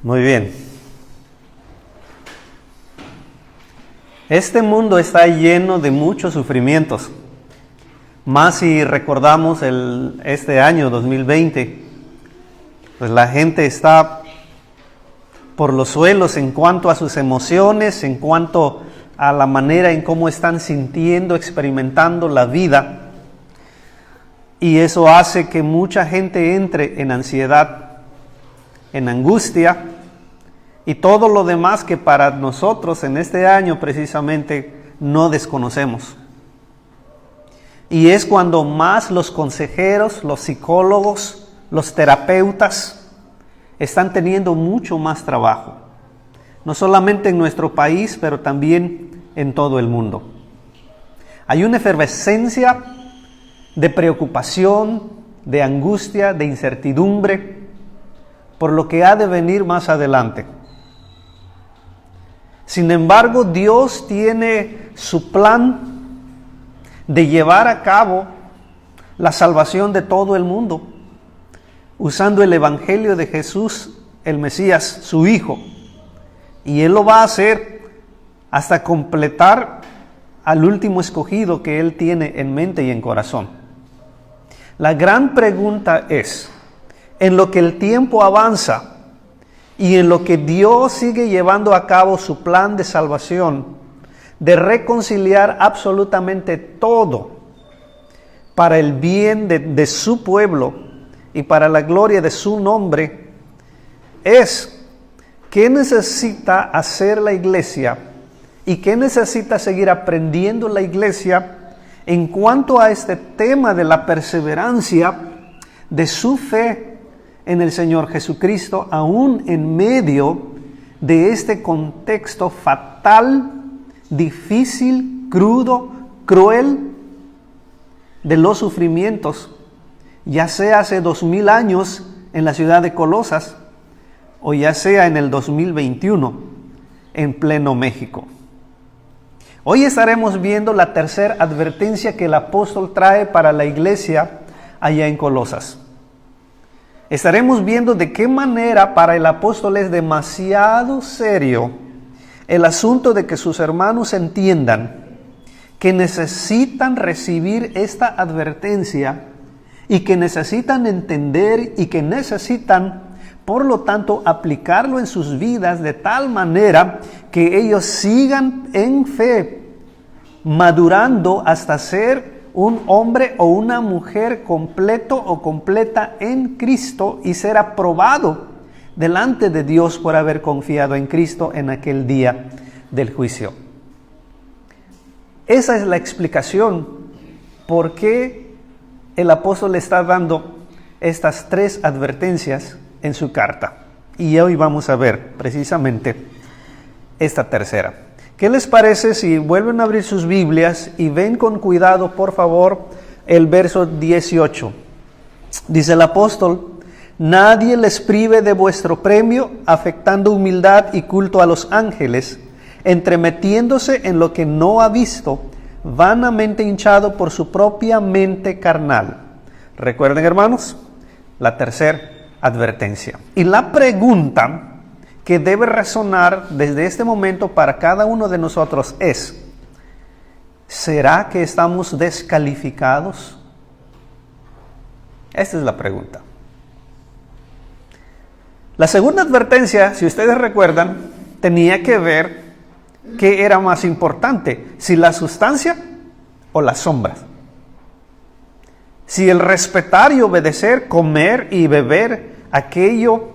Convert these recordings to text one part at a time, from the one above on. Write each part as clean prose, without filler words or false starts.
Muy bien. Este mundo está lleno de muchos sufrimientos. Más si recordamos este año 2020, pues la gente está por los suelos en cuanto a sus emociones, en cuanto a la manera en cómo están sintiendo, experimentando la vida. Y eso hace que mucha gente entre en ansiedad, en angustia, y todo lo demás que para nosotros en este año precisamente no desconocemos. Y es cuando más los consejeros, los psicólogos, los terapeutas están teniendo mucho más trabajo. No solamente en nuestro país, pero también en todo el mundo. Hay una efervescencia de preocupación, de angustia, de incertidumbre por lo que ha de venir más adelante. Sin embargo, Dios tiene su plan de llevar a cabo la salvación de todo el mundo, usando el Evangelio de Jesús, el Mesías, su Hijo. Y Él lo va a hacer hasta completar al último escogido que Él tiene en mente y en corazón. La gran pregunta es, en lo que el tiempo avanza y en lo que Dios sigue llevando a cabo su plan de salvación, de reconciliar absolutamente todo para el bien de su pueblo y para la gloria de su nombre, es qué necesita hacer la iglesia y qué necesita seguir aprendiendo la iglesia en cuanto a este tema de la perseverancia de su fe en el Señor Jesucristo, aún en medio de este contexto fatal, difícil, crudo, cruel de los sufrimientos, ya sea hace 2000 años en la ciudad de Colosas o ya sea en el 2021 en pleno México. Hoy estaremos viendo la tercera advertencia que el apóstol trae para la iglesia allá en Colosas. Estaremos viendo de qué manera para el apóstol es demasiado serio el asunto de que sus hermanos entiendan que necesitan recibir esta advertencia y que necesitan entender y que necesitan, por lo tanto, aplicarlo en sus vidas de tal manera que ellos sigan en fe, madurando hasta ser un hombre o una mujer completo o completa en Cristo y ser aprobado delante de Dios por haber confiado en Cristo en aquel día del juicio. Esa es la explicación por qué el apóstol está dando estas tres advertencias en su carta. Y hoy vamos a ver precisamente esta tercera. ¿Qué les parece si vuelven a abrir sus Biblias y ven con cuidado, por favor, el verso 18? Dice el apóstol: nadie les prive de vuestro premio, afectando humildad y culto a los ángeles, entremetiéndose en lo que no ha visto, vanamente hinchado por su propia mente carnal. Recuerden, hermanos, la tercera advertencia. Y la pregunta que debe resonar desde este momento para cada uno de nosotros es: ¿será que estamos descalificados? Esta es la pregunta. La segunda advertencia, si ustedes recuerdan, tenía que ver qué era más importante, si la sustancia o las sombras. Si el respetar y obedecer, comer y beber aquello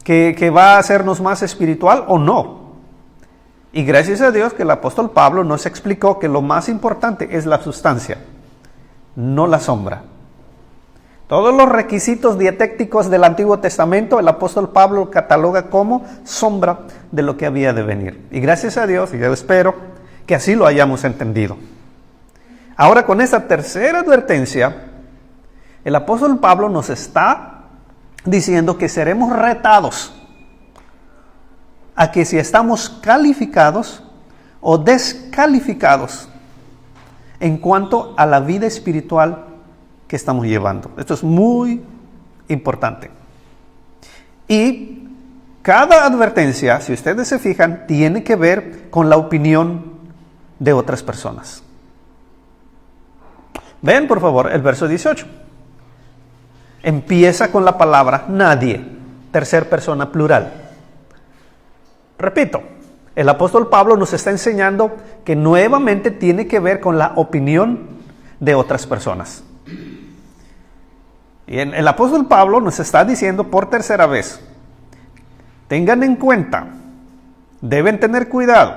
que va a hacernos más espiritual o no. Y gracias a Dios que el apóstol Pablo nos explicó que lo más importante es la sustancia, no la sombra. Todos los requisitos dietéticos del Antiguo Testamento el apóstol Pablo cataloga como sombra de lo que había de venir. Y gracias a Dios, y yo espero que así lo hayamos entendido. Ahora, con esta tercera advertencia, el apóstol Pablo nos está diciendo que seremos retados a que si estamos calificados o descalificados en cuanto a la vida espiritual que estamos llevando. Esto es muy importante. Y cada advertencia, si ustedes se fijan, tiene que ver con la opinión de otras personas. Vean por favor el verso 18. Empieza con la palabra nadie, tercera persona plural. Repito, el apóstol Pablo nos está enseñando que nuevamente tiene que ver con la opinión de otras personas. Y el apóstol Pablo nos está diciendo por tercera vez, tengan en cuenta, deben tener cuidado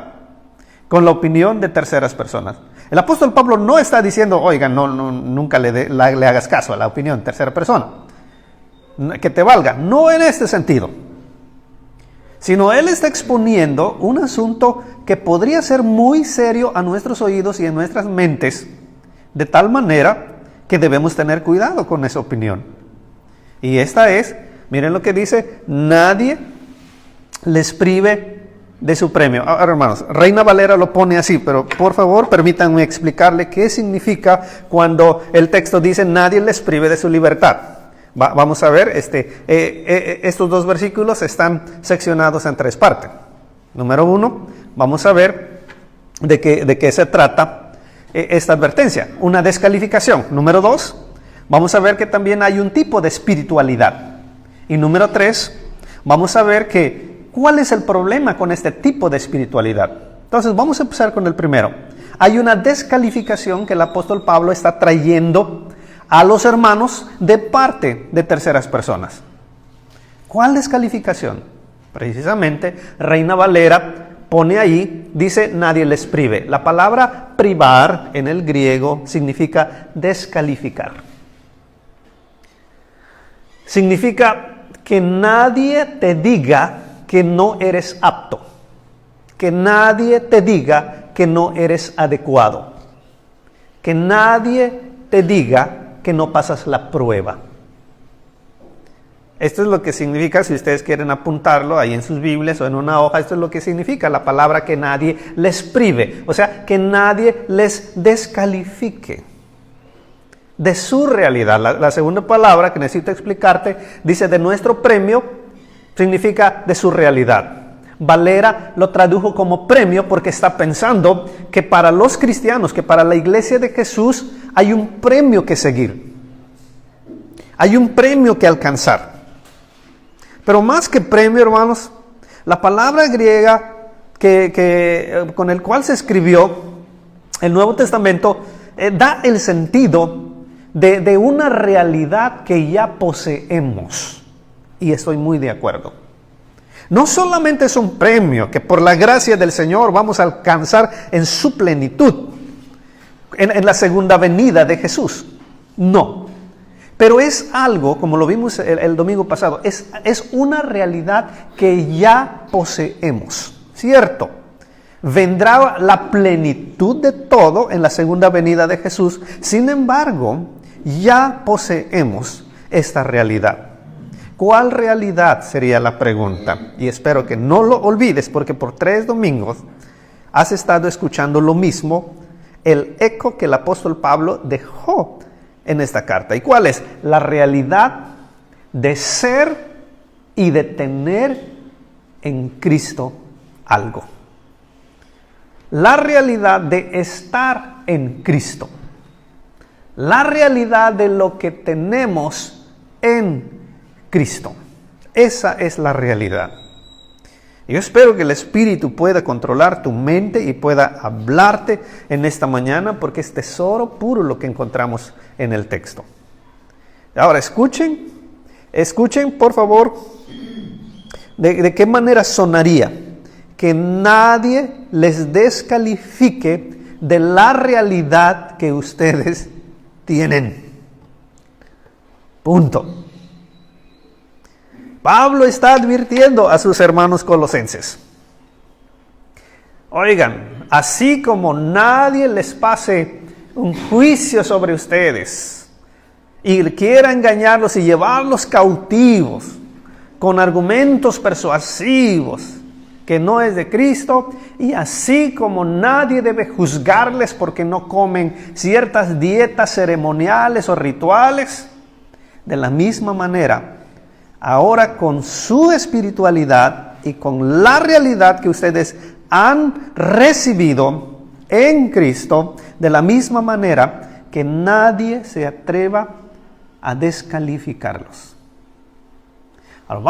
con la opinión de terceras personas. El apóstol Pablo no está diciendo, oigan, nunca le hagas caso a la opinión de tercera persona, que te valga, no en este sentido, sino él está exponiendo un asunto que podría ser muy serio a nuestros oídos y en nuestras mentes, de tal manera que debemos tener cuidado con esa opinión. Y esta es, miren lo que dice, nadie les prive de su premio. Ahora, hermanos, Reina Valera lo pone así, pero por favor permítanme explicarle qué significa cuando el texto dice nadie les prive de su libertad. Vamos a ver, estos dos versículos están seccionados en tres partes. Número 1, vamos a ver de qué se trata esta advertencia, una descalificación. Número 2, vamos a ver que también hay un tipo de espiritualidad. Y número 3, vamos a ver cuál es el problema con este tipo de espiritualidad. Entonces vamos a empezar con el primero. Hay una descalificación que el apóstol Pablo está trayendo a los hermanos de parte de terceras personas. ¿Cuál descalificación? Precisamente Reina Valera pone ahí, dice nadie les prive. La palabra privar en el griego significa descalificar. Significa que nadie te diga que no eres apto, que nadie te diga que no eres adecuado, que nadie te diga que no pasas la prueba. Esto es lo que significa, si ustedes quieren apuntarlo ahí en sus Biblias o en una hoja, esto es lo que significa la palabra que nadie les prive, o sea, que nadie les descalifique de su realidad. La segunda palabra que necesito explicarte dice de nuestro premio, significa de su realidad. Valera lo tradujo como premio porque está pensando que para los cristianos, que para la iglesia de Jesús hay un premio que seguir, hay un premio que alcanzar. Pero más que premio, hermanos, la palabra griega con el cual se escribió el Nuevo Testamento da el sentido de una realidad que ya poseemos. Y estoy muy de acuerdo. No solamente es un premio que por la gracia del Señor vamos a alcanzar en su plenitud, en la segunda venida de Jesús. No. Pero es algo, como lo vimos el domingo pasado, es una realidad que ya poseemos, ¿cierto? Vendrá la plenitud de todo en la segunda venida de Jesús. Sin embargo, ya poseemos esta realidad. ¿Cuál realidad sería la pregunta? Y espero que no lo olvides, porque por 3 domingos has estado escuchando lo mismo, el eco que el apóstol Pablo dejó en esta carta. ¿Y cuál es? La realidad de ser y de tener en Cristo algo. La realidad de estar en Cristo. La realidad de lo que tenemos en Cristo. Esa es la realidad. Yo espero que el Espíritu pueda controlar tu mente y pueda hablarte en esta mañana, porque es tesoro puro lo que encontramos en el texto. Ahora escuchen por favor de qué manera sonaría que nadie les descalifique de la realidad que ustedes tienen. Punto. Pablo está advirtiendo a sus hermanos colosenses. Oigan, así como nadie les pase un juicio sobre ustedes y quiera engañarlos y llevarlos cautivos con argumentos persuasivos que no es de Cristo, y así como nadie debe juzgarles porque no comen ciertas dietas ceremoniales o rituales, de la misma manera, ahora con su espiritualidad y con la realidad que ustedes han recibido en Cristo, de la misma manera que nadie se atreva a descalificarlos. Ahora,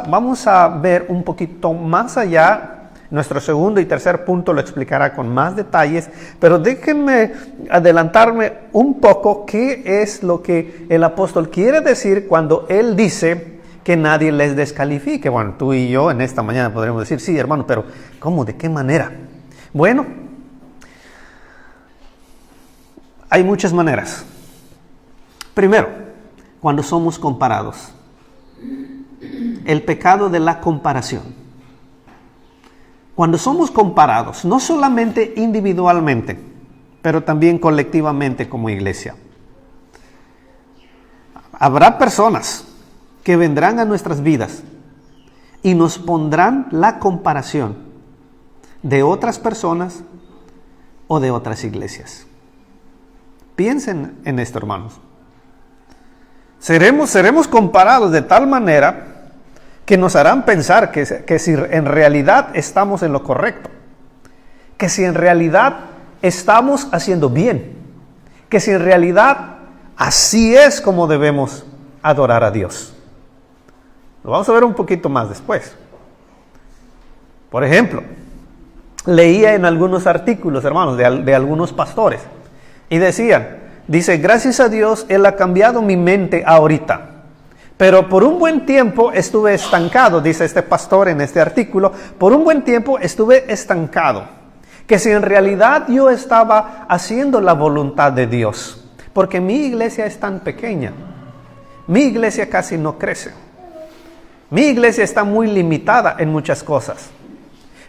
vamos a ver un poquito más allá. Nuestro segundo y tercer punto lo explicará con más detalles, pero déjenme adelantarme un poco qué es lo que el apóstol quiere decir cuando él dice que nadie les descalifique. Bueno, tú y yo en esta mañana podremos decir, sí, hermano, pero ¿cómo? ¿De qué manera? Bueno, hay muchas maneras. Primero, cuando somos comparados. El pecado de la comparación. Cuando somos comparados, no solamente individualmente, pero también colectivamente como iglesia. Habrá personas que vendrán a nuestras vidas y nos pondrán la comparación de otras personas o de otras iglesias. Piensen en esto, hermanos. Seremos comparados de tal manera que nos harán pensar que si en realidad estamos en lo correcto, que si en realidad estamos haciendo bien, que si en realidad así es como debemos adorar a Dios. Lo vamos a ver un poquito más después. Por ejemplo, leía en algunos artículos, hermanos, de algunos pastores, y dice, gracias a Dios, Él ha cambiado mi mente ahorita. Pero por un buen tiempo estuve estancado, dice este pastor en este artículo, por un buen tiempo estuve estancado. Que si en realidad yo estaba haciendo la voluntad de Dios, porque mi iglesia es tan pequeña, mi iglesia casi no crece, mi iglesia está muy limitada en muchas cosas.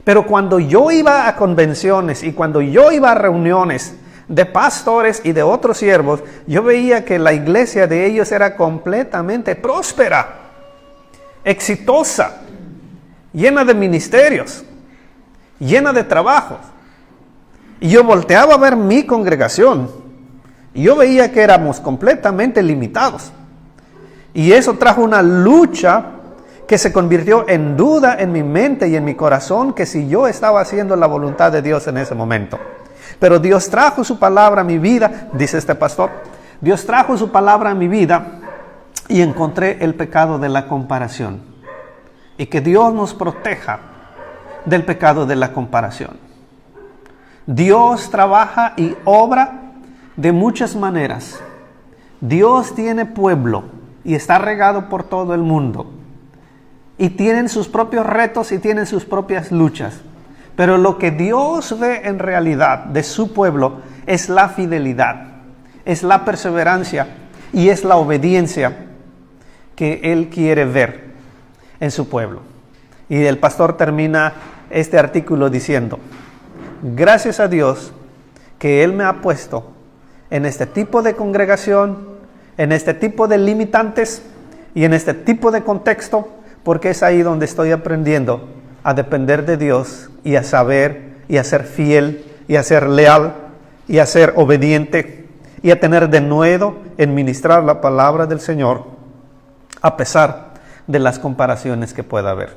Pero cuando yo iba a convenciones y cuando yo iba a reuniones de pastores y de otros siervos, yo veía que la iglesia de ellos era completamente próspera, exitosa, llena de ministerios, llena de trabajos. Y yo volteaba a ver mi congregación y yo veía que éramos completamente limitados. Y eso trajo una lucha que se convirtió en duda en mi mente y en mi corazón, que si yo estaba haciendo la voluntad de Dios en ese momento. Pero Dios trajo su palabra a mi vida, dice este pastor. Dios trajo su palabra a mi vida y encontré el pecado de la comparación. Y que Dios nos proteja del pecado de la comparación. Dios trabaja y obra de muchas maneras. Dios tiene pueblo y está regado por todo el mundo. Y tienen sus propios retos y tienen sus propias luchas. Pero lo que Dios ve en realidad de su pueblo es la fidelidad, es la perseverancia y es la obediencia que Él quiere ver en su pueblo. Y el pastor termina este artículo diciendo, gracias a Dios que Él me ha puesto en este tipo de congregación, en este tipo de limitantes y en este tipo de contexto, porque es ahí donde estoy aprendiendo a depender de Dios y a saber y a ser fiel y a ser leal y a ser obediente y a tener denuedo en ministrar la palabra del Señor a pesar de las comparaciones que pueda haber.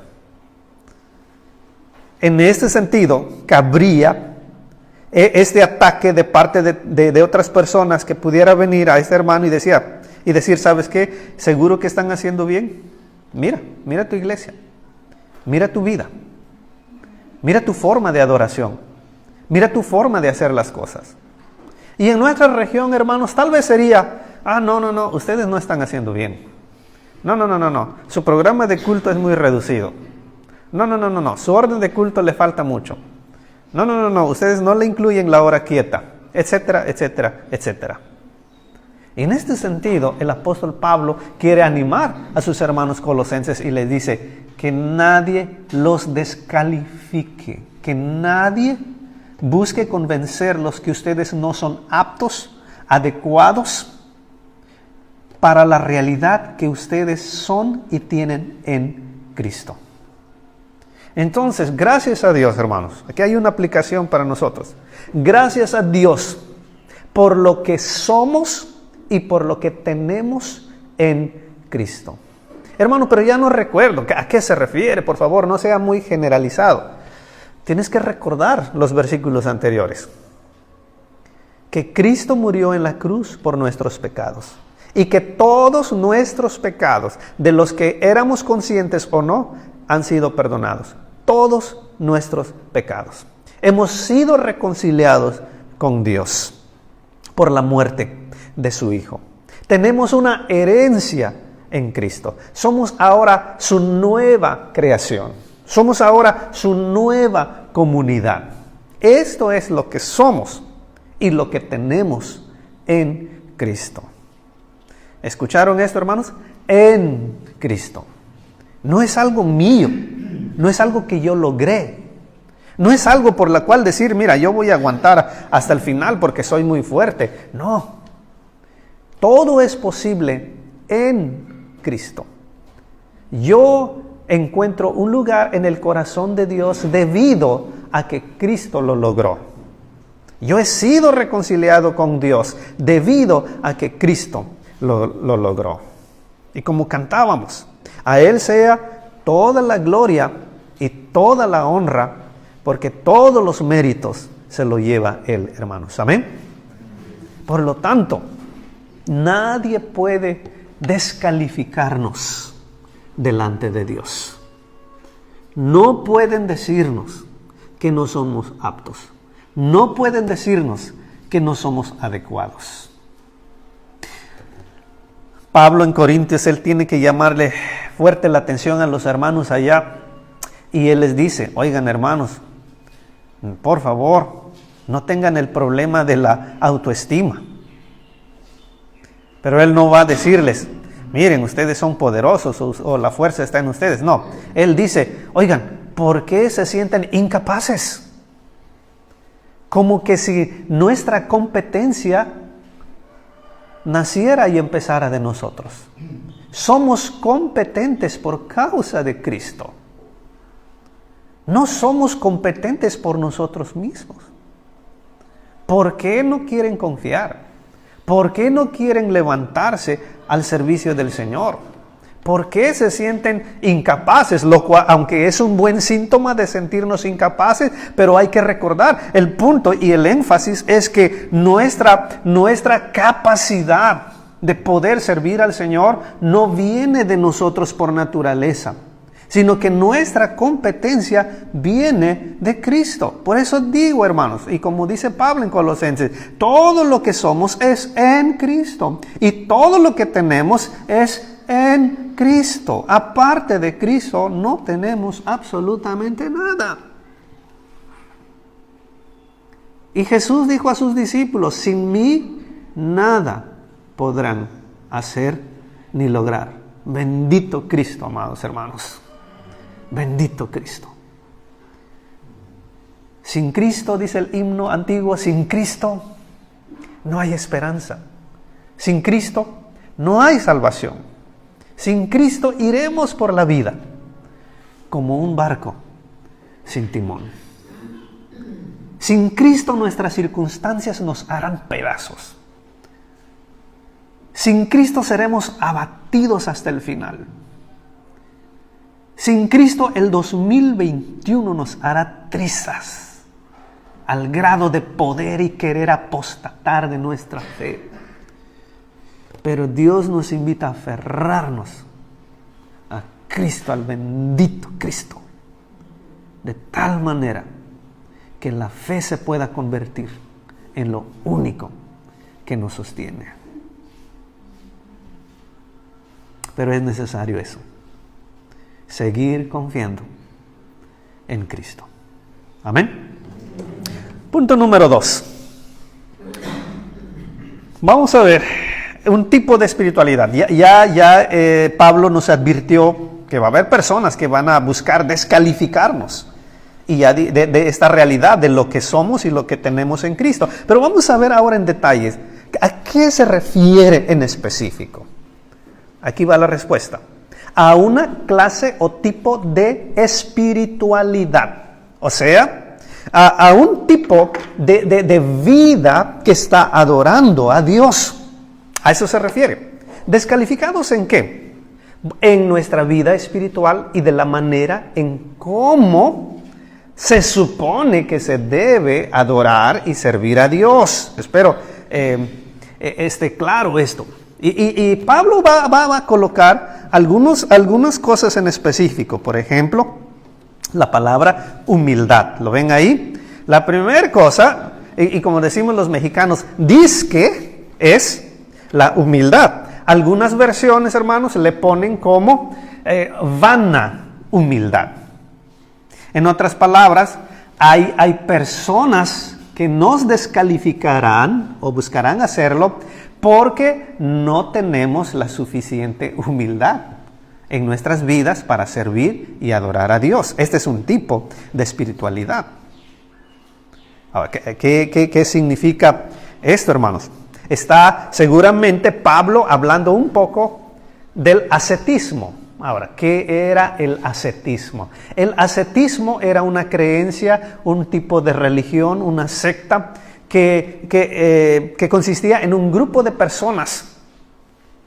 En este sentido, cabría este ataque de parte de otras personas que pudiera venir a este hermano y decir, ¿sabes qué? ¿Seguro que están haciendo bien? Mira tu iglesia. Mira tu vida, mira tu forma de adoración, mira tu forma de hacer las cosas. Y en nuestra región, hermanos, tal vez sería, no, ustedes no están haciendo bien. No, su programa de culto es muy reducido. No, su orden de culto le falta mucho. No, ustedes no le incluyen la hora quieta, etcétera, etcétera, etcétera. Y en este sentido, el apóstol Pablo quiere animar a sus hermanos colosenses y les dice que nadie los descalifique, que nadie busque convencerlos que ustedes no son aptos, adecuados para la realidad que ustedes son y tienen en Cristo. Entonces, gracias a Dios, hermanos, aquí hay una aplicación para nosotros. Gracias a Dios por lo que somos y por lo que tenemos en Cristo. Hermano, pero ya no recuerdo. ¿A qué se refiere? Por favor, no sea muy generalizado. Tienes que recordar los versículos anteriores. Que Cristo murió en la cruz por nuestros pecados. Y que todos nuestros pecados, de los que éramos conscientes o no, han sido perdonados. Todos nuestros pecados. Hemos sido reconciliados con Dios por la muerte de su Hijo. Tenemos una herencia en Cristo. Somos ahora su nueva creación. Somos ahora su nueva comunidad. Esto es lo que somos y lo que tenemos en Cristo. ¿Escucharon esto, hermanos? En Cristo. No es algo mío, no es algo que yo logré, no es algo por la cual decir, mira, yo voy a aguantar hasta el final porque soy muy fuerte. No, todo es posible en Cristo. Yo encuentro un lugar en el corazón de Dios debido a que Cristo lo logró. Yo he sido reconciliado con Dios debido a que Cristo lo logró. Y como cantábamos, a Él sea toda la gloria y toda la honra, porque todos los méritos se lo lleva Él, hermanos. Amén. Por lo tanto, nadie puede descalificarnos delante de Dios. No pueden decirnos que no somos aptos. No pueden decirnos que no somos adecuados. Pablo en Corintios, él tiene que llamarle fuerte la atención a los hermanos allá. Y él les dice, oigan hermanos, por favor, no tengan el problema de la autoestima. Pero él no va a decirles, miren, ustedes son poderosos o la fuerza está en ustedes. No, él dice, oigan, ¿por qué se sienten incapaces? Como que si nuestra competencia naciera y empezara de nosotros. Somos competentes por causa de Cristo. No somos competentes por nosotros mismos. ¿Por qué no quieren confiar? ¿Por qué no quieren levantarse al servicio del Señor? ¿Por qué se sienten incapaces? Lo cual, aunque es un buen síntoma de sentirnos incapaces, pero hay que recordar, el punto y el énfasis es que nuestra capacidad de poder servir al Señor no viene de nosotros por naturaleza, sino que nuestra competencia viene de Cristo. Por eso digo, hermanos, y como dice Pablo en Colosenses, todo lo que somos es en Cristo y todo lo que tenemos es en Cristo. Aparte de Cristo no tenemos absolutamente nada. Y Jesús dijo a sus discípulos, sin mí nada podrán hacer ni lograr. Bendito Cristo, amados hermanos. Bendito Cristo. Sin Cristo, dice el himno antiguo, sin Cristo no hay esperanza. Sin Cristo no hay salvación. Sin Cristo iremos por la vida como un barco sin timón. Sin Cristo nuestras circunstancias nos harán pedazos. Sin Cristo seremos abatidos hasta el final. Sin Cristo el 2021 nos hará trizas al grado de poder y querer apostatar de nuestra fe. Pero Dios nos invita a aferrarnos a Cristo, al bendito Cristo, de tal manera que la fe se pueda convertir en lo único que nos sostiene. Pero es necesario eso, seguir confiando en Cristo. Amén. Punto número 2. Vamos a ver un tipo de espiritualidad. Pablo nos advirtió que va a haber personas que van a buscar descalificarnos y ya de esta realidad de lo que somos y lo que tenemos en Cristo. Pero vamos a ver ahora en detalles a qué se refiere en específico. Aquí va la respuesta. a una clase o tipo de espiritualidad. O sea, a un tipo de vida que está adorando a Dios. A eso se refiere. ¿Descalificados en qué? En nuestra vida espiritual y de la manera en cómo se supone que se debe adorar y servir a Dios. Espero esté claro esto. Y Pablo va a colocar algunas cosas en específico. Por ejemplo, la palabra humildad. ¿Lo ven ahí? La primera cosa, y como decimos los mexicanos, dizque es la humildad. Algunas versiones, hermanos, le ponen como vana humildad. En otras palabras, hay personas que nos descalificarán o buscarán hacerlo porque no tenemos la suficiente humildad en nuestras vidas para servir y adorar a Dios. Este es un tipo de espiritualidad. Ahora, ¿qué significa esto, hermanos? Está seguramente Pablo hablando un poco del ascetismo. Ahora, ¿qué era el ascetismo? El ascetismo era una creencia, un tipo de religión, una secta que consistía en un grupo de personas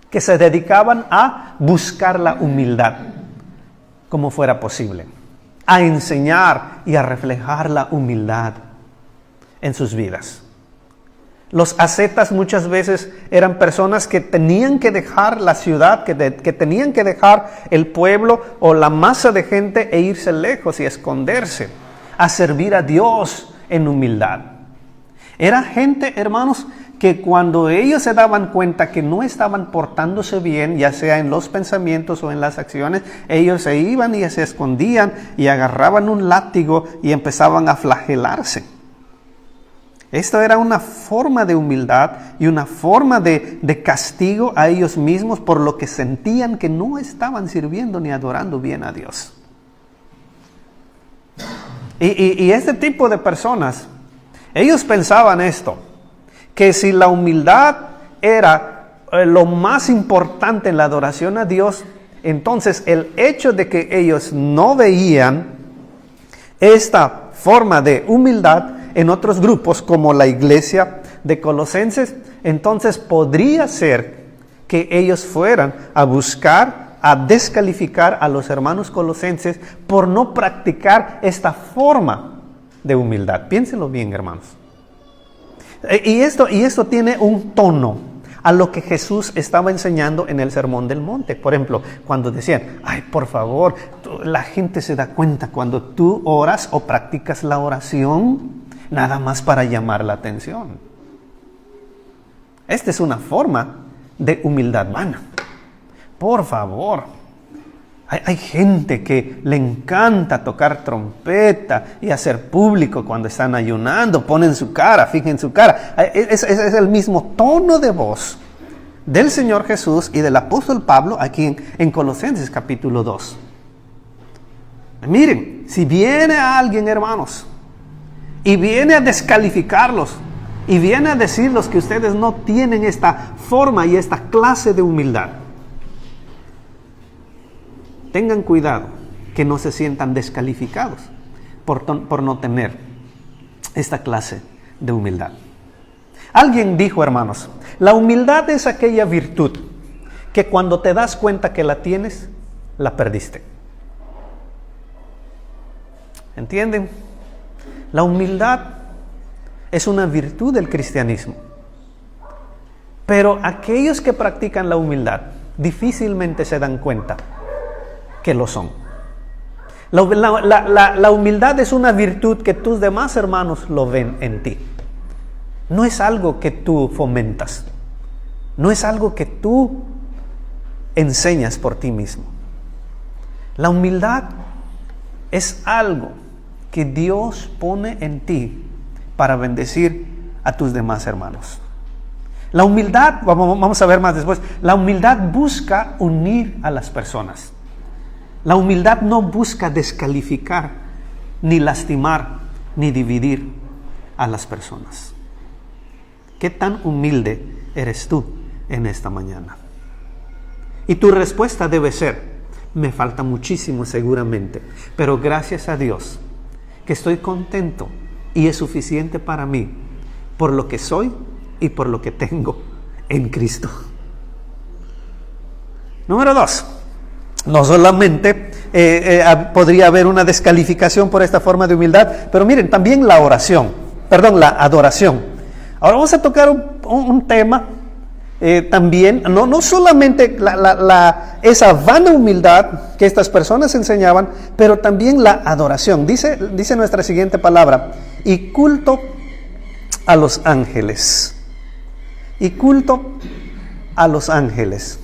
que se dedicaban a buscar la humildad como fuera posible, a enseñar y a reflejar la humildad en sus vidas. Los ascetas muchas veces eran personas que tenían que dejar la ciudad, que tenían que dejar el pueblo o la masa de gente e irse lejos y esconderse, a servir a Dios en humildad. Era gente, hermanos, que cuando ellos se daban cuenta que no estaban portándose bien, ya sea en los pensamientos o en las acciones, ellos se iban y se escondían y agarraban un látigo y empezaban a flagelarse. Esto era una forma de humildad y una forma de castigo a ellos mismos por lo que sentían que no estaban sirviendo ni adorando bien a Dios. Y este tipo de personas, ellos pensaban esto, que si la humildad era lo más importante en la adoración a Dios, entonces el hecho de que ellos no veían esta forma de humildad en otros grupos como la iglesia de Colosenses, entonces podría ser que ellos fueran a buscar, a descalificar a los hermanos colosenses por no practicar esta forma de humildad. Piénsenlo bien, hermanos. Y esto tiene un tono a lo que Jesús estaba enseñando en el Sermón del Monte. Por ejemplo, cuando decían, ay, por favor, la gente se da cuenta cuando tú oras o practicas la oración nada más para llamar la atención. Esta es una forma de humildad vana. Por favor, hay gente que le encanta tocar trompeta y hacer público cuando están ayunando, ponen su cara, fijen su cara. Es el mismo tono de voz del Señor Jesús y del apóstol Pablo aquí en Colosenses capítulo 2. Miren, si viene alguien, hermanos, y viene a descalificarlos, y viene a decirles que ustedes no tienen esta forma y esta clase de humildad, tengan cuidado que no se sientan descalificados por no tener esta clase de humildad. Alguien dijo, hermanos, la humildad es aquella virtud que cuando te das cuenta que la tienes, la perdiste. ¿Entienden? La humildad es una virtud del cristianismo. Pero aquellos que practican la humildad difícilmente se dan cuenta que lo son. La humildad es una virtud que tus demás hermanos lo ven en ti. No es algo que tú fomentas. No es algo que tú enseñas por ti mismo. La humildad es algo que Dios pone en ti para bendecir a tus demás hermanos. La humildad, vamos a ver más después, la humildad busca unir a las personas. La humildad no busca descalificar, ni lastimar, ni dividir a las personas. ¿Qué tan humilde eres tú en esta mañana? Y tu respuesta debe ser, Me falta muchísimo seguramente, pero gracias a Dios que estoy contento y es suficiente para mí por lo que soy y por lo que tengo en Cristo. Número 2. No solamente podría haber una descalificación por esta forma de humildad, pero miren, también la adoración. Ahora vamos a tocar un tema también, no solamente esa vana humildad que estas personas enseñaban, pero también la adoración. Dice nuestra siguiente palabra, y culto a los ángeles. Y culto a los ángeles.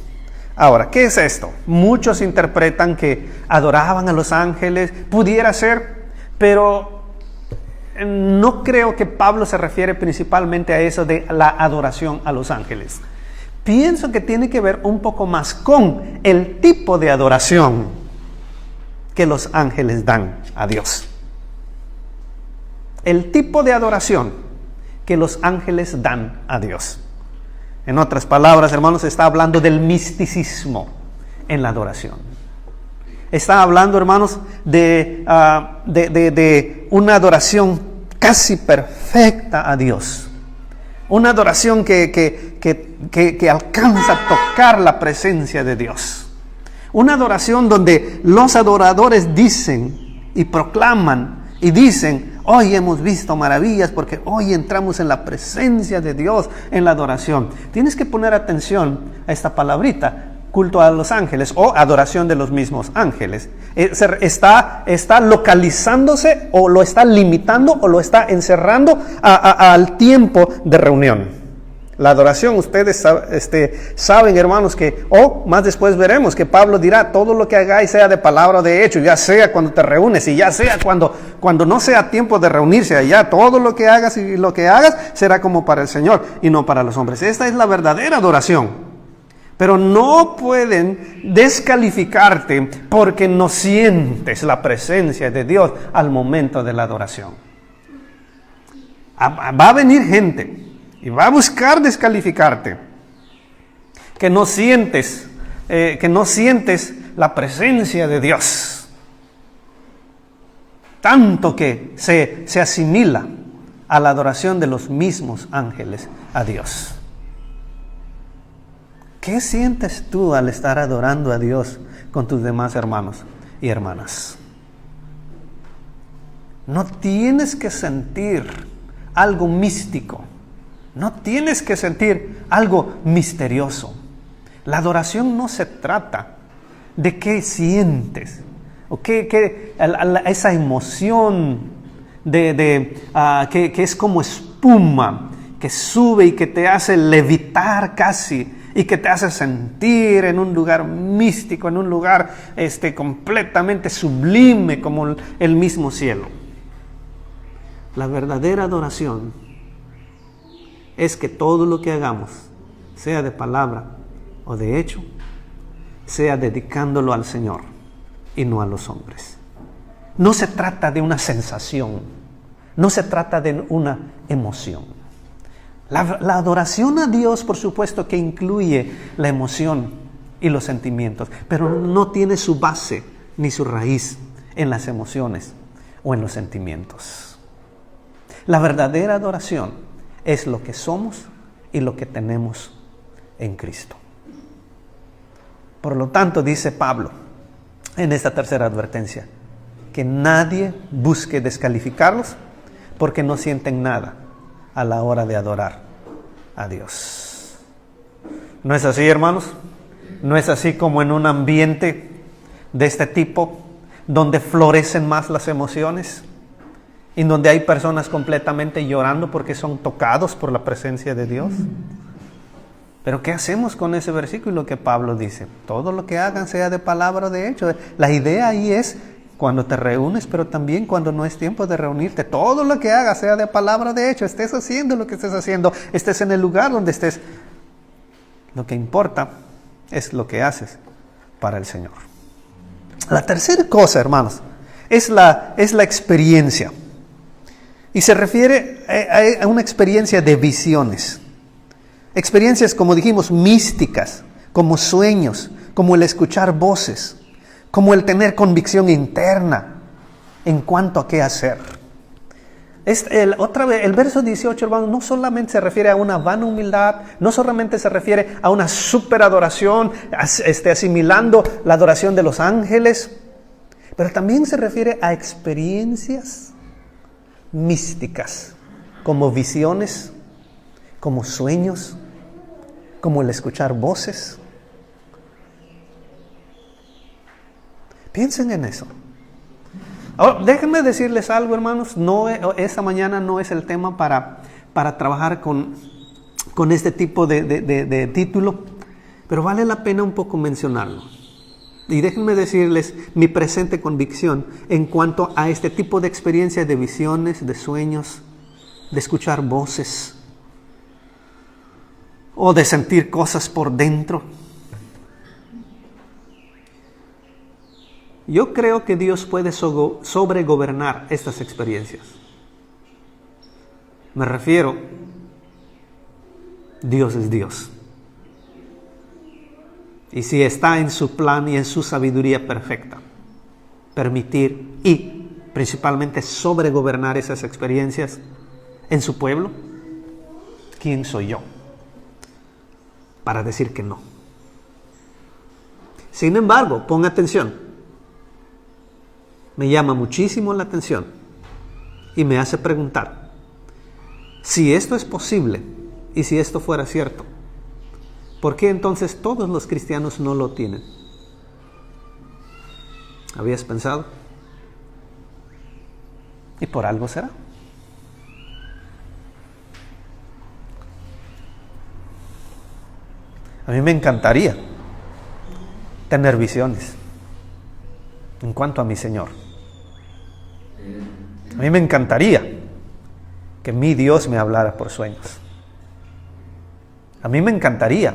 Ahora, ¿qué es esto? Muchos interpretan que adoraban a los ángeles, pudiera ser, pero no creo que Pablo se refiere principalmente a eso de la adoración a los ángeles. Pienso que tiene que ver un poco más con el tipo de adoración que los ángeles dan a Dios. El tipo de adoración que los ángeles dan a Dios. En otras palabras, hermanos, está hablando del misticismo en la adoración. Está hablando, hermanos, de una adoración casi perfecta a Dios. Una adoración que alcanza a tocar la presencia de Dios. Una adoración donde los adoradores dicen y proclaman y dicen: hoy hemos visto maravillas porque hoy entramos en la presencia de Dios en la adoración. Tienes que poner atención a esta palabrita, culto a los ángeles o adoración de los mismos ángeles. Está localizándose o lo está limitando o lo está encerrando al tiempo de reunión. La adoración, ustedes saben, hermanos, que, más después veremos que Pablo dirá: todo lo que hagáis sea de palabra o de hecho, ya sea cuando te reúnes y ya sea cuando no sea tiempo de reunirse, allá todo lo que hagas y lo que hagas será como para el Señor y no para los hombres. Esta es la verdadera adoración. Pero no pueden descalificarte porque no sientes la presencia de Dios al momento de la adoración. Va a venir gente y va a buscar descalificarte, que no sientes la presencia de Dios, tanto que se asimila a la adoración de los mismos ángeles a Dios. ¿Qué sientes tú al estar adorando a Dios con tus demás hermanos y hermanas? No tienes que sentir algo místico. No tienes que sentir algo misterioso. La adoración no se trata de qué sientes o esa emoción que es como espuma, que sube y que te hace levitar casi y que te hace sentir en un lugar místico, en un lugar completamente sublime como el mismo cielo. La verdadera adoración es que todo lo que hagamos, sea de palabra o de hecho, sea dedicándolo al Señor y no a los hombres. No se trata de una sensación, no se trata de una emoción. La adoración a Dios, por supuesto, que incluye la emoción y los sentimientos, pero no tiene su base ni su raíz en las emociones o en los sentimientos. La verdadera adoración es lo que somos y lo que tenemos en Cristo. Por lo tanto, dice Pablo en esta tercera advertencia, que nadie busque descalificarlos porque no sienten nada a la hora de adorar a Dios. ¿No es así, hermanos? ¿No es así como en un ambiente de este tipo donde florecen más las emociones y donde hay personas completamente llorando porque son tocados por la presencia de Dios? Pero ¿qué hacemos con ese versículo que Pablo dice? Todo lo que hagan sea de palabra o de hecho. La idea ahí es cuando te reúnes, pero también cuando no es tiempo de reunirte. Todo lo que hagas sea de palabra o de hecho. Estés haciendo lo que estés haciendo, estés en el lugar donde estés. Lo que importa es lo que haces para el Señor. La tercera cosa, hermanos, es la experiencia. Y se refiere a una experiencia de visiones. Experiencias, como dijimos, místicas, como sueños, como el escuchar voces, como el tener convicción interna en cuanto a qué hacer. Otra vez, el verso 18, hermanos, no solamente se refiere a una vana humildad, no solamente se refiere a una super adoración, asimilando la adoración de los ángeles, pero también se refiere a experiencias místicas, como visiones, como sueños, como el escuchar voces. Piensen en eso. Ahora, déjenme decirles algo, hermanos. Esta mañana no es el tema para trabajar con este tipo de título, pero vale la pena un poco mencionarlo. Y déjenme decirles mi presente convicción en cuanto a este tipo de experiencias de visiones, de sueños, de escuchar voces o de sentir cosas por dentro. Yo creo que Dios puede sobregobernar estas experiencias. Me refiero, Dios es Dios. Y si está en su plan y en su sabiduría perfecta, permitir y principalmente sobregobernar esas experiencias en su pueblo, ¿quién soy yo para decir que no? Sin embargo, ponga atención. Me llama muchísimo la atención y me hace preguntar, si esto es posible y si esto fuera cierto, ¿por qué entonces todos los cristianos no lo tienen? ¿Habías pensado? Y por algo será. A mí me encantaría tener visiones en cuanto a mi Señor. A mí me encantaría que mi Dios me hablara por sueños. A mí me encantaría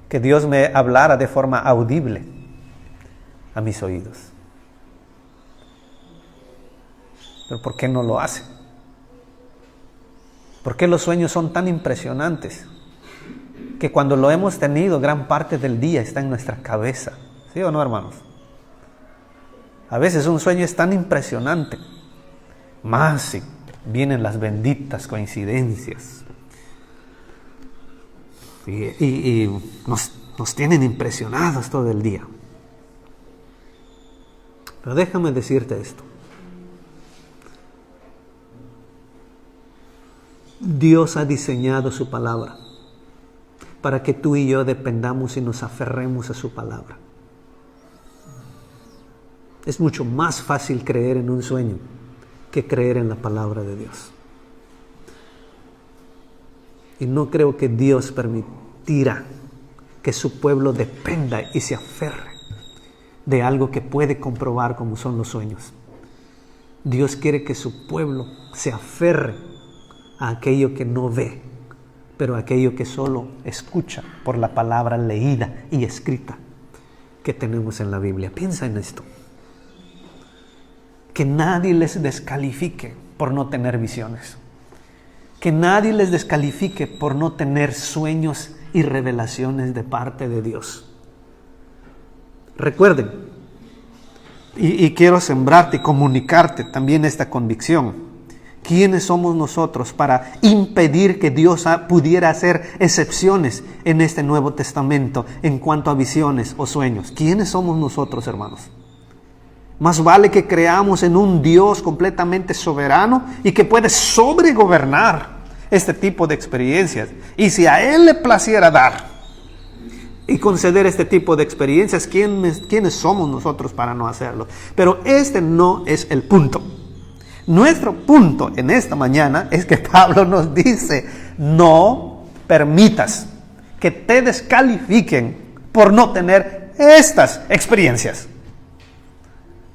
que Dios me hablara de forma audible a mis oídos. Pero ¿por qué no lo hace? ¿Por qué los sueños son tan impresionantes que cuando lo hemos tenido gran parte del día está en nuestra cabeza? ¿Sí o no, hermanos? A veces un sueño es tan impresionante, más si vienen las benditas coincidencias y nos tienen impresionados todo el día. Pero déjame decirte esto. Dios ha diseñado su palabra para que tú y yo dependamos y nos aferremos a su palabra. Es mucho más fácil creer en un sueño que creer en la palabra de Dios. Y no creo que Dios permitirá que su pueblo dependa y se aferre de algo que puede comprobar como son los sueños. Dios quiere que su pueblo se aferre a aquello que no ve, pero a aquello que solo escucha por la palabra leída y escrita que tenemos en la Biblia. Piensa en esto. Que nadie les descalifique por no tener visiones. Que nadie les descalifique por no tener sueños y revelaciones de parte de Dios. Recuerden, y quiero sembrarte y comunicarte también esta convicción. ¿Quiénes somos nosotros para impedir que Dios pudiera hacer excepciones en este Nuevo Testamento en cuanto a visiones o sueños? ¿Quiénes somos nosotros, hermanos? Más vale que creamos en un Dios completamente soberano y que puede sobregobernar este tipo de experiencias. Y si a Él le placiera dar y conceder este tipo de experiencias, ¿quiénes somos nosotros para no hacerlo? Pero este no es el punto. Nuestro punto en esta mañana es que Pablo nos dice, no permitas que te descalifiquen por no tener estas experiencias.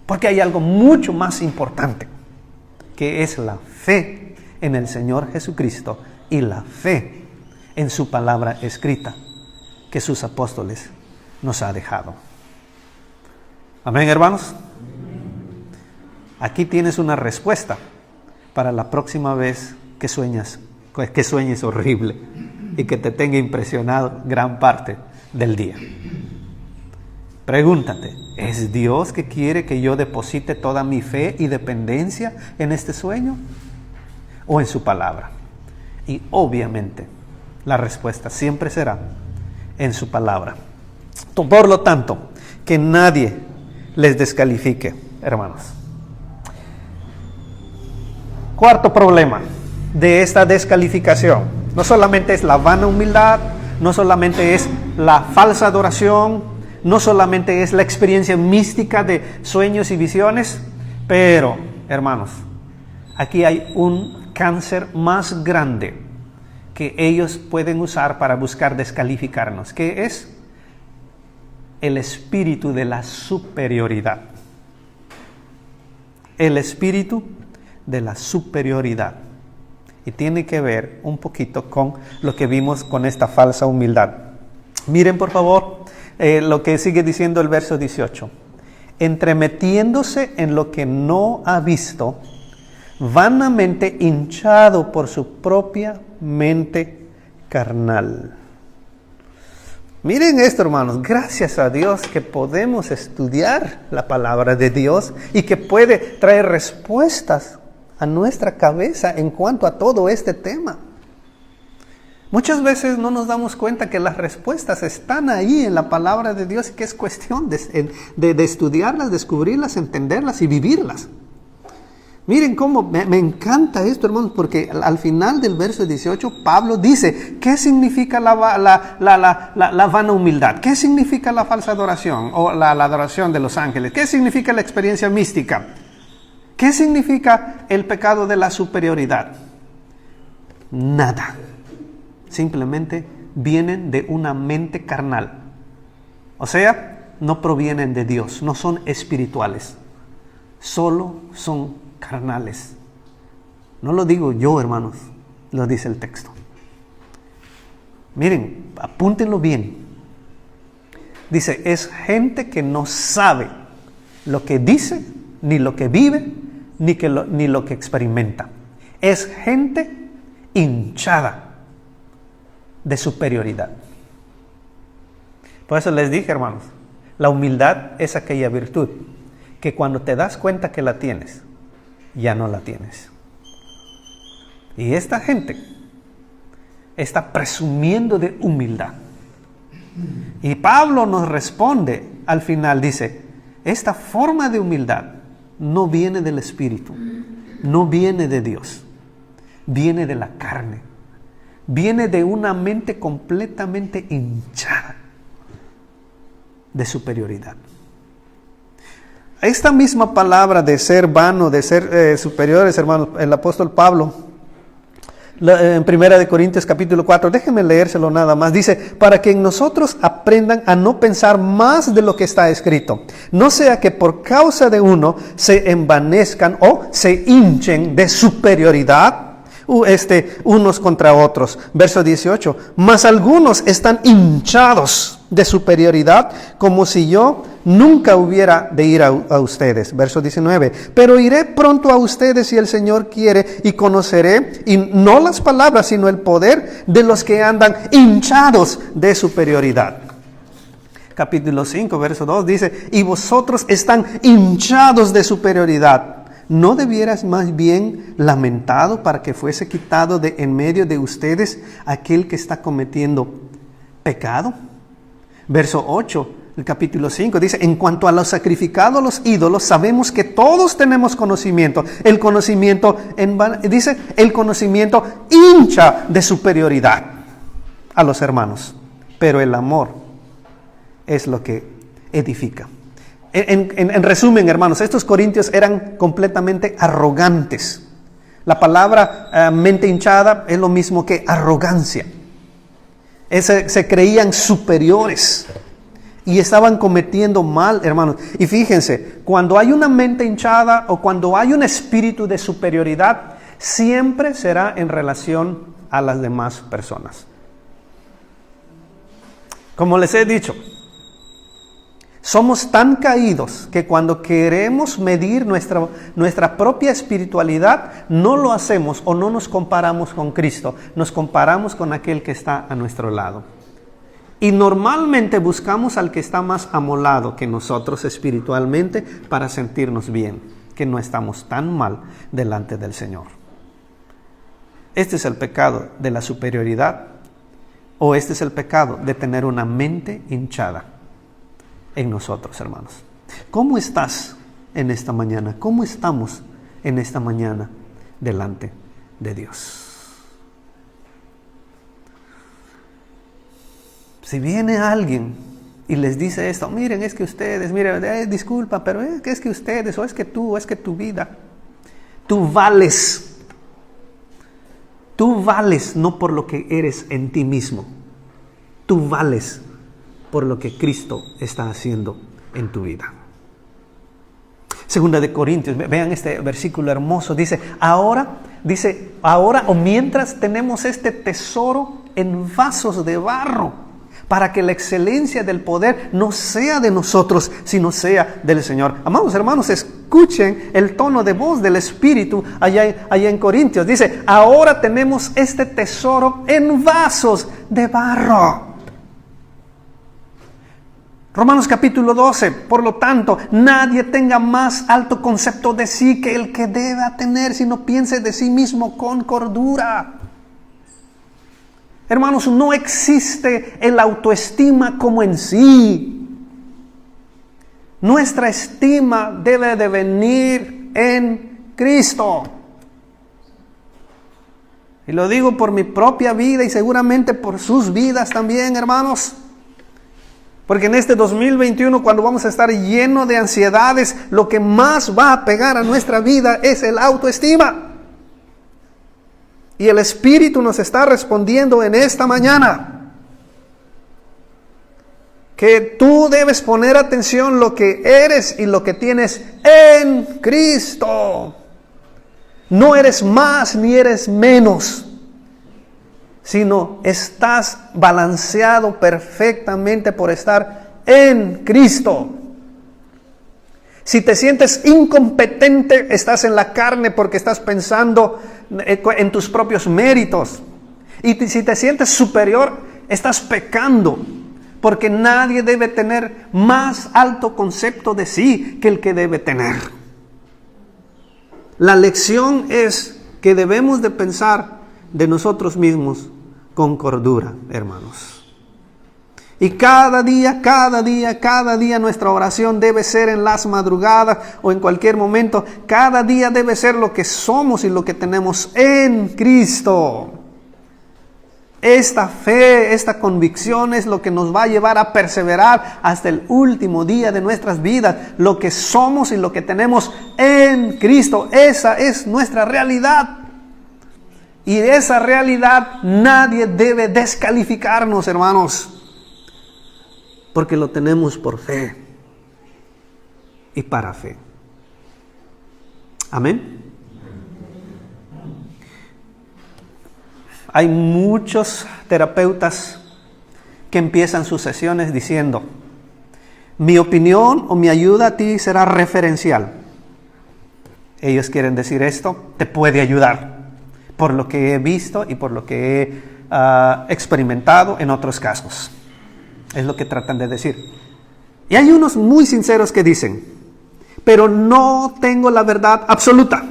Porque hay algo mucho más importante, que es la fe en el Señor Jesucristo y la fe en su palabra escrita que sus apóstoles nos ha dejado. Amén, hermanos. Aquí tienes una respuesta para la próxima vez que sueñes horrible y que te tenga impresionado gran parte del día. Pregúntate, ¿es Dios que quiere que yo deposite toda mi fe y dependencia en este sueño? ¿O en su palabra? Y obviamente la respuesta siempre será en su palabra. Por lo tanto, que nadie les descalifique, hermanos. Cuarto problema de esta descalificación. No solamente es la vana humildad, no solamente es la falsa adoración, no solamente es la experiencia mística de sueños y visiones, pero, hermanos, aquí hay un cáncer más grande que ellos pueden usar para buscar descalificarnos, que es el espíritu de la superioridad. El espíritu de la superioridad. Y tiene que ver un poquito con lo que vimos con esta falsa humildad. Miren por favor lo que sigue diciendo el verso 18. Entremetiéndose en lo que no ha visto, vanamente hinchado por su propia mente carnal. Miren esto, hermanos, gracias a Dios que podemos estudiar la palabra de Dios y que puede traer respuestas a nuestra cabeza en cuanto a todo este tema. Muchas veces no nos damos cuenta que las respuestas están ahí en la palabra de Dios y que es cuestión de estudiarlas, descubrirlas, entenderlas y vivirlas. Miren cómo me encanta esto, hermanos, porque al final del verso 18 Pablo dice, ¿qué significa la vana humildad? ¿Qué significa la falsa adoración o la adoración de los ángeles? ¿Qué significa la experiencia mística? ¿Qué significa el pecado de la superioridad? Nada. Simplemente vienen de una mente carnal. O sea, no provienen de Dios, no son espirituales. Solo son carnales. No lo digo yo, hermanos, lo dice el texto. Miren, apúntenlo bien. Dice, es gente que no sabe lo que dice, ni lo que vive, ni lo que experimenta. Es gente hinchada de superioridad. Por eso les dije, hermanos, la humildad es aquella virtud que cuando te das cuenta que la tienes, ya no la tienes. Y esta gente está presumiendo de humildad. Y Pablo nos responde al final, dice, esta forma de humildad no viene del Espíritu, no viene de Dios, viene de la carne, viene de una mente completamente hinchada de superioridad. Esta misma palabra de ser vano, de ser superiores, hermanos, el apóstol Pablo, en 1 Corintios capítulo 4, déjenme leérselo nada más, dice, para que en nosotros aprendan a no pensar más de lo que está escrito, no sea que por causa de uno se envanezcan o se hinchen de superioridad, unos contra otros. Verso 18, mas algunos están hinchados de superioridad, como si yo nunca hubiera de ir a ustedes. Verso 19, pero iré pronto a ustedes si el Señor quiere, y conoceré, y no las palabras, sino el poder de los que andan hinchados de superioridad. Capítulo 5, verso 2 dice, y vosotros están hinchados de superioridad. ¿No debieras más bien lamentado para que fuese quitado de en medio de ustedes aquel que está cometiendo pecado? Verso 8, el capítulo 5 dice, en cuanto a lo sacrificado a los ídolos, sabemos que todos tenemos conocimiento. El conocimiento, dice, el conocimiento hincha de superioridad a los hermanos, pero el amor es lo que edifica. En resumen, hermanos, estos corintios eran completamente arrogantes. La palabra mente hinchada es lo mismo que arrogancia. Se creían superiores y estaban cometiendo mal, hermanos. Y fíjense, cuando hay una mente hinchada o cuando hay un espíritu de superioridad, siempre será en relación a las demás personas. Como les he dicho, somos tan caídos que cuando queremos medir nuestra propia espiritualidad, no lo hacemos o no nos comparamos con Cristo, nos comparamos con aquel que está a nuestro lado. Y normalmente buscamos al que está más amolado que nosotros espiritualmente para sentirnos bien, que no estamos tan mal delante del Señor. Este es el pecado de la superioridad, o este es el pecado de tener una mente hinchada en nosotros, hermanos. ¿Cómo estás en esta mañana? ¿Cómo estamos en esta mañana delante de Dios? Si viene alguien y les dice esto, miren, es que ustedes, miren, disculpa, pero es que ustedes, o es que tú, o es que tu vida, tú vales no por lo que eres en ti mismo, tú vales por lo que Cristo está haciendo en tu vida. Segunda de Corintios, vean este versículo hermoso, dice, ahora o mientras tenemos este tesoro en vasos de barro, para que la excelencia del poder no sea de nosotros, sino sea del Señor. Amados hermanos, escuchen el tono de voz del Espíritu allá en Corintios. Dice, ahora tenemos este tesoro en vasos de barro. Romanos capítulo 12, por lo tanto, nadie tenga más alto concepto de sí que el que deba tener, sino piense de sí mismo con cordura. Hermanos, no existe el autoestima como en sí. Nuestra estima debe de venir en Cristo. Y lo digo por mi propia vida y seguramente por sus vidas también, hermanos. Porque en este 2021, cuando vamos a estar llenos de ansiedades, lo que más va a pegar a nuestra vida es el autoestima. Y el Espíritu nos está respondiendo en esta mañana que tú debes poner atención lo que eres y lo que tienes en Cristo. No eres más ni eres menos, sino estás balanceado perfectamente por estar en Cristo. Si te sientes incompetente, estás en la carne porque estás pensando en tus propios méritos. Y si te sientes superior, estás pecando, porque nadie debe tener más alto concepto de sí que el que debe tener. La lección es que debemos de pensar de nosotros mismos con cordura, hermanos. Y cada día nuestra oración debe ser en las madrugadas o en cualquier momento. Cada día debe ser lo que somos y lo que tenemos en Cristo. Esta fe, esta convicción es lo que nos va a llevar a perseverar hasta el último día de nuestras vidas. Lo que somos y lo que tenemos en Cristo. Esa es nuestra realidad. Y de esa realidad nadie debe descalificarnos, hermanos. Porque lo tenemos por fe y para fe. Amén. Hay muchos terapeutas que empiezan sus sesiones diciendo, mi opinión o mi ayuda a ti será referencial. Ellos quieren decir esto, te puede ayudar, por lo que he visto y por lo que he experimentado en otros casos. Es lo que tratan de decir. Y hay unos muy sinceros que dicen, pero no tengo la verdad absoluta.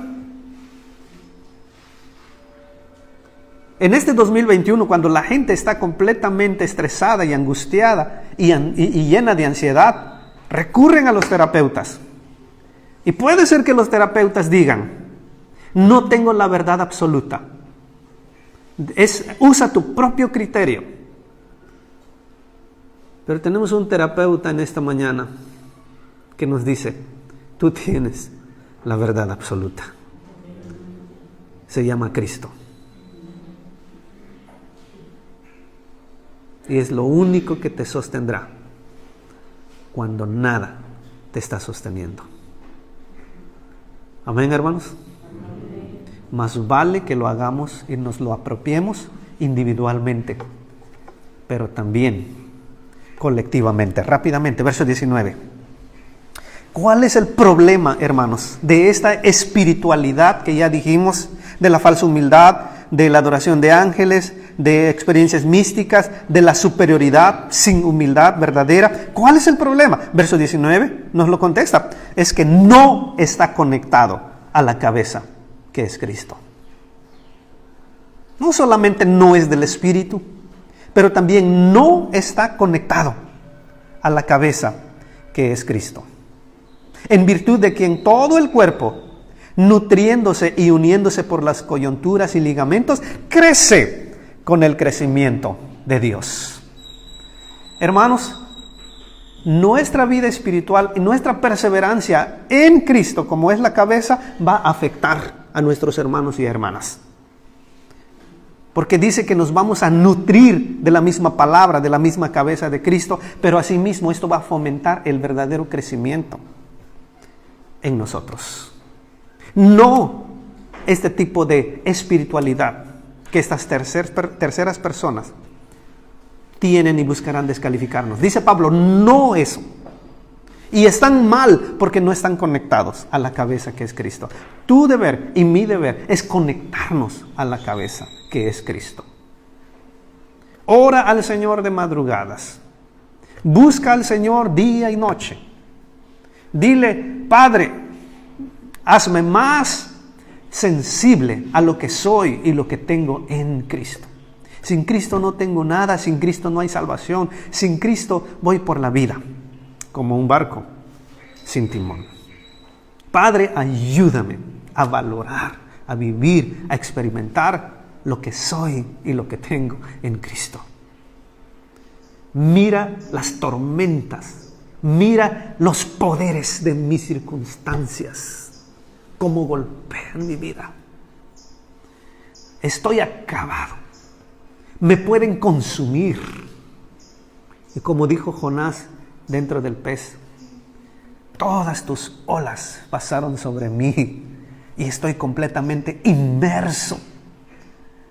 En este 2021, cuando la gente está completamente estresada y angustiada y llena de ansiedad, recurren a los terapeutas. Y puede ser que los terapeutas digan, no tengo la verdad absoluta. Usa tu propio criterio. Pero tenemos un terapeuta en esta mañana que nos dice, tú tienes la verdad absoluta. Se llama Cristo. Y es lo único que te sostendrá cuando nada te está sosteniendo. Amén, hermanos. Más vale que lo hagamos y nos lo apropiemos individualmente, pero también colectivamente. Rápidamente, verso 19. ¿Cuál es el problema, hermanos, de esta espiritualidad que ya dijimos, de la falsa humildad, de la adoración de ángeles, de experiencias místicas, de la superioridad sin humildad verdadera. ¿Cuál es el problema? Verso 19 nos lo contesta. Es que no está conectado a la cabeza, que es Cristo. No solamente no es del Espíritu, pero también no está conectado a la cabeza, que es Cristo. En virtud de quien todo el cuerpo, nutriéndose y uniéndose por las coyunturas y ligamentos, crece con el crecimiento de Dios. Hermanos, nuestra vida espiritual y nuestra perseverancia en Cristo, como es la cabeza, va a afectar a nuestros hermanos y hermanas. Porque dice que nos vamos a nutrir de la misma palabra, de la misma cabeza de Cristo, pero asimismo esto va a fomentar el verdadero crecimiento en nosotros. No este tipo de espiritualidad que estas terceras personas tienen y buscarán descalificarnos. Dice Pablo, no eso. Y están mal porque no están conectados a la cabeza que es Cristo. Tu deber y mi deber es conectarnos a la cabeza que es Cristo. Ora al Señor de madrugadas. Busca al Señor día y noche. Dile, Padre, hazme más sensible a lo que soy y lo que tengo en Cristo. Sin Cristo no tengo nada, sin Cristo no hay salvación, sin Cristo voy por la vida como un barco sin timón. Padre, ayúdame a valorar, a vivir, a experimentar lo que soy y lo que tengo en Cristo. Mira las tormentas, mira los poderes de mis circunstancias, cómo golpean mi vida. Estoy acabado, me pueden consumir. Y como dijo Jonás dentro del pez, todas tus olas pasaron sobre mí y estoy completamente inmerso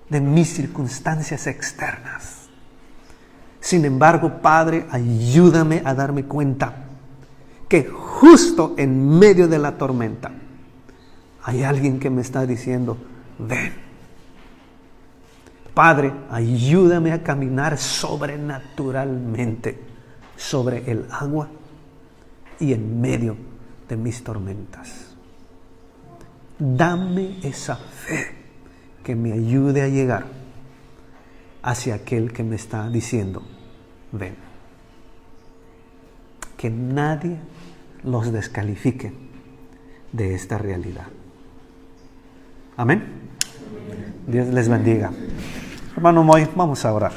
de mis circunstancias externas. Sin embargo, Padre, ayúdame a darme cuenta que justo en medio de la tormenta hay alguien que me está diciendo, ven. Padre, ayúdame a caminar sobrenaturalmente sobre el agua y en medio de mis tormentas. Dame esa fe que me ayude a llegar hacia aquel que me está diciendo, ven. Que nadie los descalifique de esta realidad. Amén. Dios les bendiga. Hermano Moy, vamos a orar.